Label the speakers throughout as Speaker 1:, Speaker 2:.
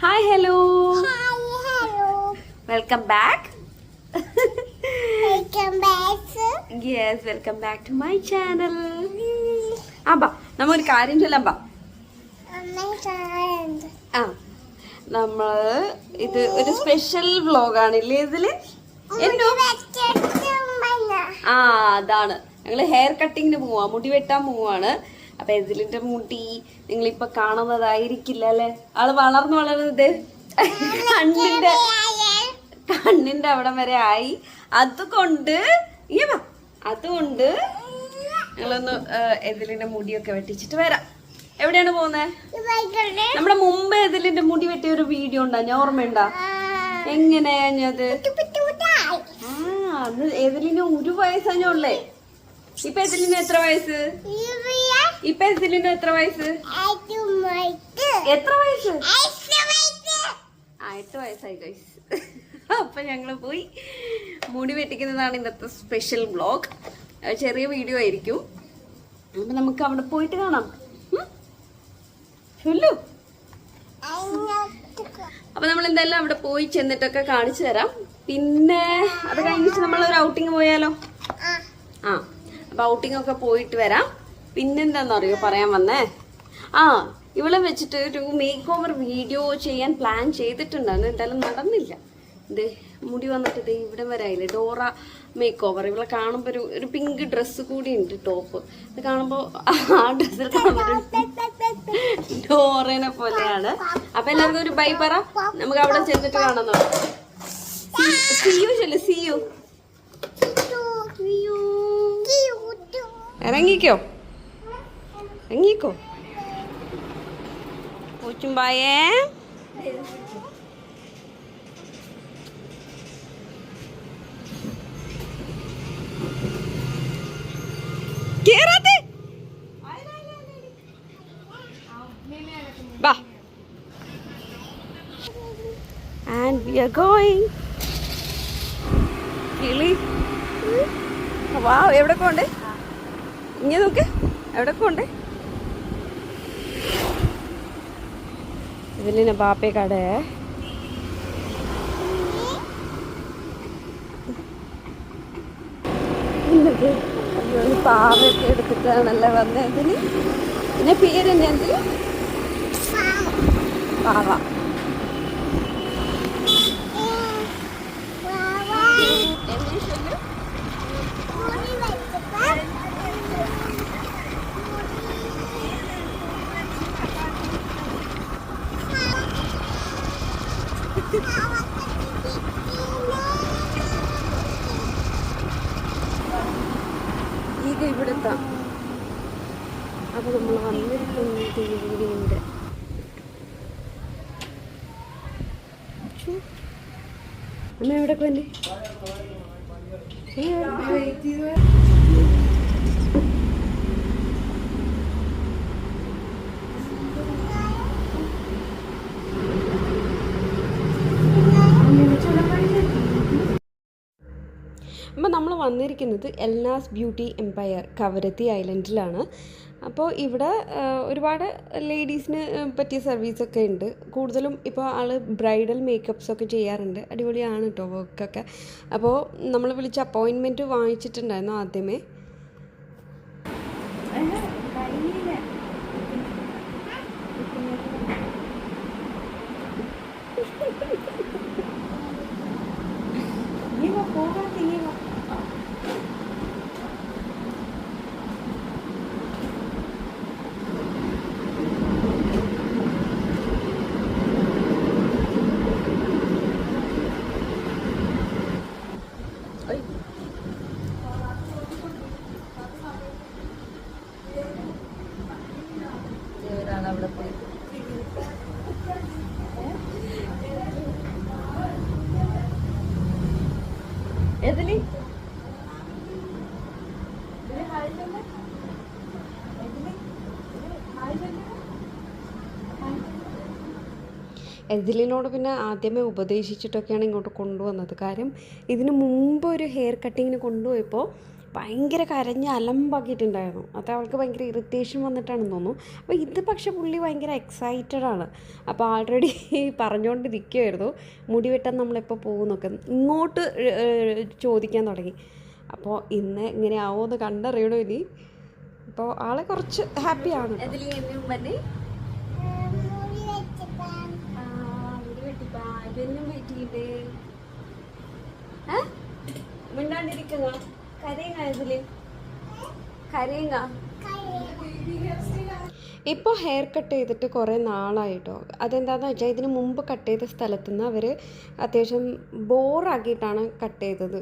Speaker 1: Hi, hello.
Speaker 2: Hi, hello.
Speaker 1: Welcome back.
Speaker 2: Welcome back.
Speaker 1: Yes, welcome back to my channel. അമ്പാ നമ്മൊരു കാര്യം ചൊല്ലാം ബാ. ആ നമ്മള് ഇത് ഒരു സ്പെഷ്യൽ വ്ലോഗാണ് ഇല്ലേ ഇതില്. ആ അതാണ് ഞങ്ങള് ഹെയർ കട്ടിങ്ങിന് പോവാ, മുടി വെട്ടാൻ പോവാണ്. അപ്പൊ ഇതിലിന്റെ മുടി നിങ്ങളിപ്പൊ കാണുന്നതായിരിക്കില്ല അല്ലെ. ആള് വളർന്നു വളരുന്നത് കണ്ണിന്റെ അവിടം വരെ ആയി. അതുകൊണ്ട് ഞങ്ങളൊന്ന് എതിലിന്റെ മുടിയൊക്കെ വെട്ടിച്ചിട്ട് വരാം. എവിടെയാണ് പോകുന്നത്? നമ്മുടെ മുമ്പ് എതിലിന്റെ മുടി വെട്ടിയ ഒരു വീഡിയോ ഉണ്ടാ, ഞാൻ ഓർമ്മയുണ്ടാ? എങ്ങനെയാ അത്? അന്ന് എതിലിന് 1 വയസ്സാഞ്ഞുള്ളേ. ഇപ്പൊ എതിലിന് എത്ര വയസ്സ്? ഇപ്പൊ എതിലിന് എത്ര വയസ്സ്? എത്ര വയസ്സ്? 8 വയസ്സായി ഗൈസ്. അപ്പൊ ഞങ്ങള് പോയി മുടി വെട്ടിക്കുന്നതാണ് ഇന്നത്തെ സ്പെഷ്യൽ വ്ലോഗ്. ചെറിയ വീഡിയോ ആയിരിക്കും. അപ്പൊ നമുക്ക് അവിടെ പോയിട്ട് കാണാം. അപ്പൊ നമ്മൾ എന്തായാലും അവിടെ പോയി ചെന്നിട്ടൊക്കെ കാണിച്ചു തരാം. പിന്നെ അത് കഴിഞ്ഞിട്ട് നമ്മൾ ഒരു ഔട്ടിങ് പോയാലോ? അപ്പൊ ഔട്ടിങ് ഒക്കെ പോയിട്ട് വരാം. പിന്നെന്താന്നറിയോ പറയാൻ വന്നേ, ഇവളെ വെച്ചിട്ട് ഒരു മേക്ക് ഓവർ വീഡിയോ ചെയ്യാൻ പ്ലാൻ ചെയ്തിട്ടുണ്ടായിരുന്നു. എന്തായാലും നടന്നില്ല. ഇത് മുടി വന്നിട്ട് ഇത് ഇവിടെ വരായില്ലേ, ഡോറ മേക്ക് ഓവർ. ഇവളെ കാണുമ്പോൾ ഒരു പിങ്ക് ഡ്രസ്സ് കൂടി ഉണ്ട്, ടോപ്പ്. ഇത് കാണുമ്പോൾ ആ ഡ്രസ്സിൽ കാണുമ്പോൾ ഡോറേനെ പോലെയാണ്. അപ്പൊ എല്ലാവർക്കും ഒരു ബൈ പറ. നമുക്ക് അവിടെ ചെന്നിട്ട് കാണുന്നു. ഇറങ്ങിക്കോ പൂച്ചുമ്പായേ. Bah. And we are going. Really? Wow, എവിടെ പോണ്ടേ? ഇങ്ങനെ നോക്ക്, എവിടെ പോണ്ടേ? ഇതിലിനെ ബാപ്പേ കട. പാവയൊക്കെ എടുത്തിട്ടാണല്ലേ വന്നതിന്. പിന്നെ പേരെന്നെ എന്ത്? പാവ. ഇത് ഇവിടുത്തെ. അപ്പൊ നമ്മൾ വന്നിരിക്കുന്നത് ഇവിടെയുണ്ട്. അമ്മ എവിടെയൊക്കെ വേണ്ടി അപ്പോൾ നമ്മൾ വന്നിരിക്കുന്നത് എൽനാസ് ബ്യൂട്ടി എംപയർ കവരത്തി ഐലൻഡിലാണ്. അപ്പോൾ ഇവിടെ ഒരുപാട് ലേഡീസിന് പറ്റിയ സർവീസൊക്കെ ഉണ്ട്. കൂടുതലും ഇപ്പോൾ ആൾ ബ്രൈഡൽ മേക്കപ്സൊക്കെ ചെയ്യാറുണ്ട്. അടിപൊളിയാണ് കേട്ടോ വർക്കൊക്കെ. അപ്പോൾ നമ്മൾ വിളിച്ച അപ്പോയിൻമെൻറ്റ് വാങ്ങിച്ചിട്ടുണ്ടായിരുന്നു ആദ്യമേ. അവിടെ പോയി എതിലി എതിലിനോട് പിന്നെ ആദ്യമേ ഉപദേശിച്ചിട്ടൊക്കെയാണ് ഇങ്ങോട്ട് കൊണ്ടുവന്നത്. കാര്യം ഇതിന് മുമ്പ് ഒരു ഹെയർ കട്ടിങ്ങിന് കൊണ്ടുപോയപ്പോൾ ഭയങ്കര കരഞ്ഞ് അലമ്പാക്കിയിട്ടുണ്ടായിരുന്നു. അത് അവൾക്ക് ഭയങ്കര ഇറിറ്റേഷൻ വന്നിട്ടാണെന്ന് തോന്നുന്നു. അപ്പോൾ ഇത് പക്ഷേ പുള്ളി ഭയങ്കര എക്സൈറ്റഡ് ആണ്. അപ്പോൾ ആൾറെഡി പറഞ്ഞുകൊണ്ടിരിക്കുമായിരുന്നു മുടി വെട്ടാൻ നമ്മളെപ്പോൾ പോകുന്നൊക്കെ ഇങ്ങോട്ട് ചോദിക്കാൻ തുടങ്ങി. അപ്പോൾ ഇന്ന് ഇങ്ങനെ ആവുമെന്ന് കണ്ടറിയണോ ഇനി. അപ്പോൾ ആളെ കുറച്ച് ഹാപ്പിയാണ്. മിണ്ടാണ്ടിരിക്കുക കരയുക ഇതില് കരയുക. ഇപ്പോൾ ഹെയർ കട്ട് ചെയ്തിട്ട് കുറേ നാളായിട്ടോ. അതെന്താണെന്ന് വെച്ചാൽ ഇതിന് മുമ്പ് കട്ട് ചെയ്ത സ്ഥലത്തു നിന്ന് അവർ അത്യാവശ്യം ബോറാക്കിയിട്ടാണ് കട്ട് ചെയ്തത്.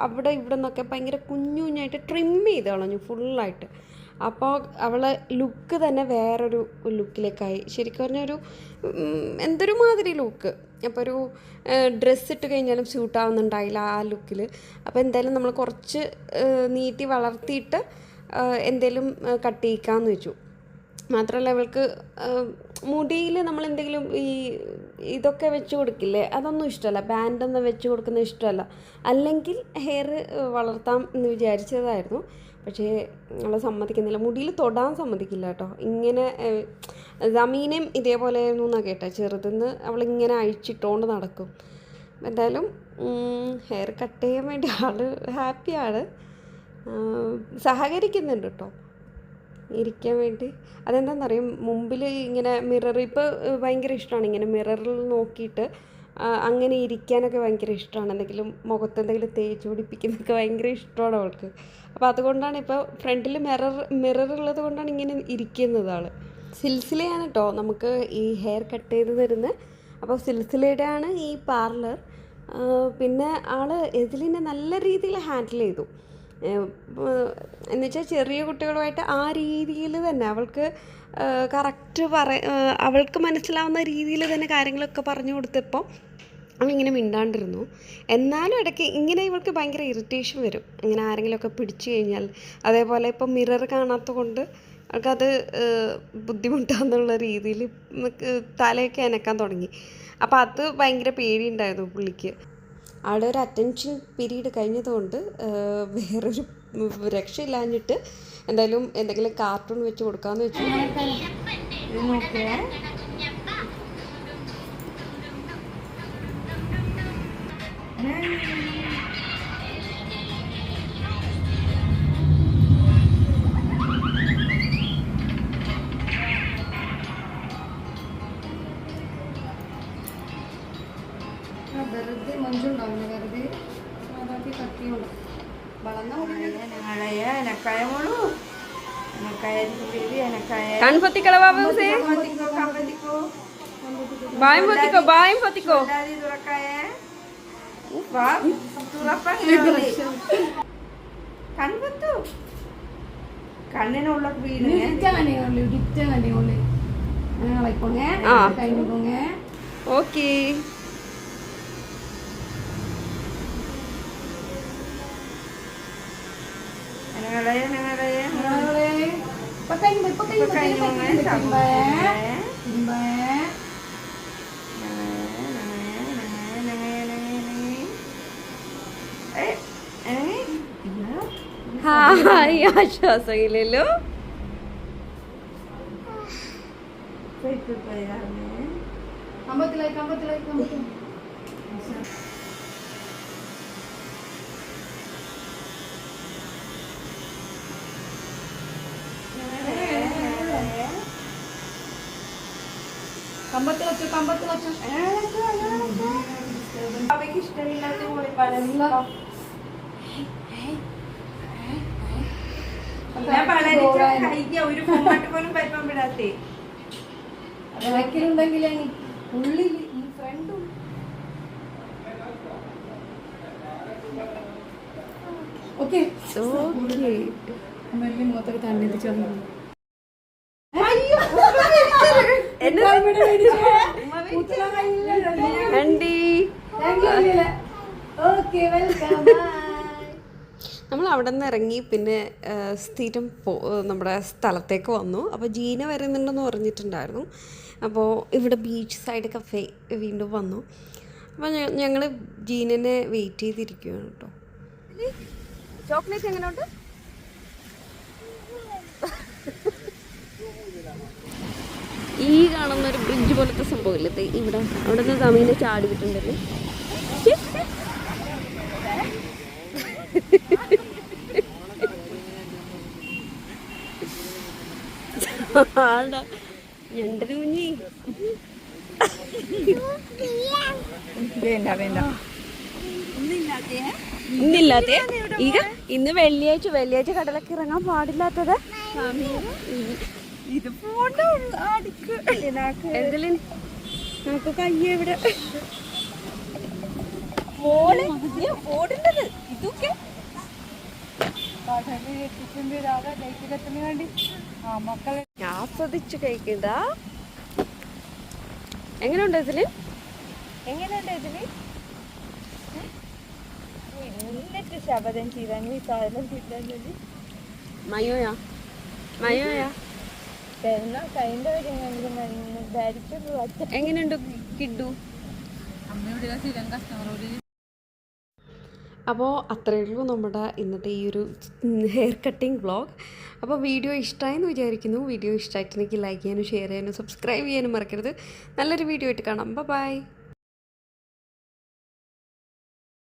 Speaker 1: അവിടെ ഇവിടെ നിന്നൊക്കെ ഭയങ്കര കുഞ്ഞു കുഞ്ഞായിട്ട് ട്രിം ചെയ്ത് കളഞ്ഞു ഫുള്ളായിട്ട്. അപ്പോൾ അവളെ ലുക്ക് തന്നെ വേറൊരു ലുക്കിലേക്കായി. ശരിക്കും പറഞ്ഞൊരു എന്തൊരു മാതിരി ലുക്ക്. അപ്പോൾ ഒരു ഡ്രസ്സ് ഇട്ട് കഴിഞ്ഞാലും സ്യൂട്ടാവുന്നുണ്ടായില്ല ആ ലുക്കിൽ. അപ്പോൾ എന്തായാലും നമ്മൾ കുറച്ച് നീട്ടി വളർത്തിയിട്ട് എന്തെങ്കിലും കട്ട് ചെയ്യിക്കാമെന്ന് വെച്ചു. മാത്രമല്ല ഇവൾക്ക് മുടിയിൽ നമ്മളെന്തെങ്കിലും ഇതൊക്കെ വെച്ച് കൊടുക്കില്ലേ, അതൊന്നും ഇഷ്ടമല്ല. ബാൻഡൊന്നും വെച്ച് കൊടുക്കുന്നത് ഇഷ്ടമല്ല. അല്ലെങ്കിൽ ഹെയർ വളർത്താം എന്ന് വിചാരിച്ചതായിരുന്നു. പക്ഷേ അവൾ സമ്മതിക്കുന്നില്ല, മുടിയിൽ തൊടാൻ സമ്മതിക്കില്ല കേട്ടോ. ഇങ്ങനെ ജമീനയും ഇതേപോലെ ആയിരുന്നു എന്നാണ് കേട്ടോ. ചെറുതെന്ന് അവളിങ്ങനെ അഴിച്ചിട്ടുകൊണ്ട് നടക്കും. എന്തായാലും ഹെയർ കട്ട് ചെയ്യാൻ വേണ്ടി ആൾ ഹാപ്പിയാണ്, സഹകരിക്കുന്നുണ്ട് കേട്ടോ ഇരിക്കാൻ വേണ്ടി. അതെന്താണെന്നറിയും, മുമ്പിൽ ഇങ്ങനെ മിറർ ഇപ്പോൾ ഭയങ്കര ഇഷ്ടമാണ്. ഇങ്ങനെ മിററിൽ നോക്കിയിട്ട് അങ്ങനെ ഇരിക്കാനൊക്കെ ഭയങ്കര ഇഷ്ടമാണ്. എന്തെങ്കിലും മുഖത്ത് എന്തെങ്കിലും തേച്ച് പിടിപ്പിക്കുന്നതൊക്കെ ഭയങ്കര ഇഷ്ടമാണ് അവൾക്ക്. അപ്പോൾ അതുകൊണ്ടാണ് ഇപ്പോൾ ഫ്രണ്ടിൽ മിററുള്ളത് കൊണ്ടാണ് ഇങ്ങനെ ഇരിക്കുന്നത് ആൾ. സിൽസിലയാണ് കേട്ടോ നമുക്ക് ഈ ഹെയർ കട്ട് ചെയ്ത് തരുന്നത്. അപ്പോൾ സിൽസിലയുടെയാണ് ഈ പാർലർ. പിന്നെ ആൾ എതിലിനെ നല്ല രീതിയിൽ ഹാൻഡിൽ ചെയ്തു. എന്നുവെച്ചാൽ ചെറിയ കുട്ടികളുമായിട്ട് ആ രീതിയിൽ തന്നെ അവൾക്ക് കറക്റ്റ് അവൾക്ക് മനസ്സിലാവുന്ന രീതിയിൽ തന്നെ കാര്യങ്ങളൊക്കെ പറഞ്ഞു കൊടുത്തപ്പോൾ അവളിങ്ങനെ മിണ്ടാണ്ടിരുന്നു. എന്നാലും ഇടയ്ക്ക് ഇങ്ങനെ ഇവൾക്ക് ഭയങ്കര ഇറിറ്റേഷൻ വരും, ഇങ്ങനെ ആരെങ്കിലുമൊക്കെ പിടിച്ചു കഴിഞ്ഞാൽ. അതേപോലെ ഇപ്പം മിറർ കാണാത്ത കൊണ്ട് അവൾക്കത് ബുദ്ധിമുട്ടാന്നുള്ള രീതിയിൽ തലയൊക്കെ അനക്കാൻ തുടങ്ങി. അപ്പോൾ അത് ഭയങ്കര പേടിയുണ്ടായിരുന്നു പുള്ളിക്ക്. ആളുടെ ഒരു അറ്റൻഷൻ പീരീഡ് കഴിഞ്ഞതുകൊണ്ട് വേറൊരു രക്ഷയില്ലാഞ്ഞിട്ട് എന്തായാലും എന്തെങ്കിലും കാർട്ടൂൺ വെച്ച് കൊടുക്കാമെന്ന് വെച്ചു. വെറുതെ മഞ്ചുണ്ടാവില്ല, വെറുതെ അതാക്കി കത്തിയുണ്ട് വളർന്ന
Speaker 3: കണ്ണിനുള്ള
Speaker 1: ഓക്കേ. ഹായ് ആശ്വാസമില്ലല്ലോ.
Speaker 3: അവയ്ക്ക് ഇഷ്ടമില്ലാത്ത പോലെ പലരില്ല. ഞാൻ പലരിച്ച ഒരു കൊമ്പാട്ട് പോലും പരിപ്പം വിടാത്തേ.
Speaker 1: അതൊക്കെയുണ്ടെങ്കിൽ ഉള്ളിൽ ഈ ഫ്രണ്ടും ഓക്കെ മുഖത്തൊക്കെ തണ്ണിച്ച് വന്നു. നമ്മൾ അവിടെ നിന്ന് ഇറങ്ങി പിന്നെ സ്ഥിരം നമ്മുടെ സ്ഥലത്തേക്ക് വന്നു. അപ്പോൾ ജീന വരുന്നുണ്ടെന്ന് പറഞ്ഞിട്ടുണ്ടായിരുന്നു. അപ്പോൾ ഇവിടെ ബീച്ച് സൈഡ് കഫേ വീണ്ടും വന്നു. അപ്പോൾ ഞങ്ങൾ ജീനനെ വെയിറ്റ് ചെയ്തിരിക്കുകയാണ് കേട്ടോ. ചോക്ലേറ്റ് എങ്ങനെയുണ്ട്? ഈ കാണുന്ന ഒരു ബ്രിഡ്ജ് പോലത്തെ സംഭവമില്ലേ ഇവിടെ, അവിടെ നിന്ന് സമീനെ ചാടി വിട്ടുണ്ടല്ലേ. ഞണ്ടന് കുഞ്ഞി
Speaker 3: വേണ്ട വേണ്ട
Speaker 1: ഇന്നില്ലാത്ത ಈಗ ഇന്ന് വെള്ളിയാഴ്ച കടലൊക്കെ ഇറങ്ങാൻ പാടില്ലാത്തത്
Speaker 3: ഇത് പോണ്ട
Speaker 1: എന്തെങ്കിലും നമുക്ക് കയ്യ ഇവിടെ
Speaker 3: ഓടേണ്ടത് ഇതൊക്കെ എത്തിക്കേണ്ടി വേണ്ടി ആ മക്കളെ
Speaker 1: ആസ്വദിച്ച് കഴിക്കണ്ട. എങ്ങനെയുണ്ട് ഇതില്?
Speaker 3: എങ്ങനെയുണ്ട് ഇതില്? എന്നിട്ട് ശബദം ചെയ്താൽ ഈ സാധനം കിട്ടാൻ വേണ്ടി
Speaker 1: മയോയാ
Speaker 3: തരുന്ന കൈൻ്റെ ധരിച്ചത്
Speaker 1: എങ്ങനെയുണ്ട് കിഡു? അപ്പോൾ അത്രയേ ഉള്ളൂ നമ്മുടെ ഇന്നത്തെ ഈ ഒരു ഹെയർ കട്ടിങ് വ്ളോഗ്. അപ്പോൾ വീഡിയോ ഇഷ്ടമായെന്ന് വിചാരിക്കുന്നു. വീഡിയോ ഇഷ്ടമായിട്ടുണ്ടെങ്കിൽ ലൈക്ക് ചെയ്യാനും ഷെയർ ചെയ്യാനും സബ്സ്ക്രൈബ് ചെയ്യാനും മറക്കരുത്. നല്ലൊരു വീഡിയോ ആയിട്ട് കാണാം. ബൈ.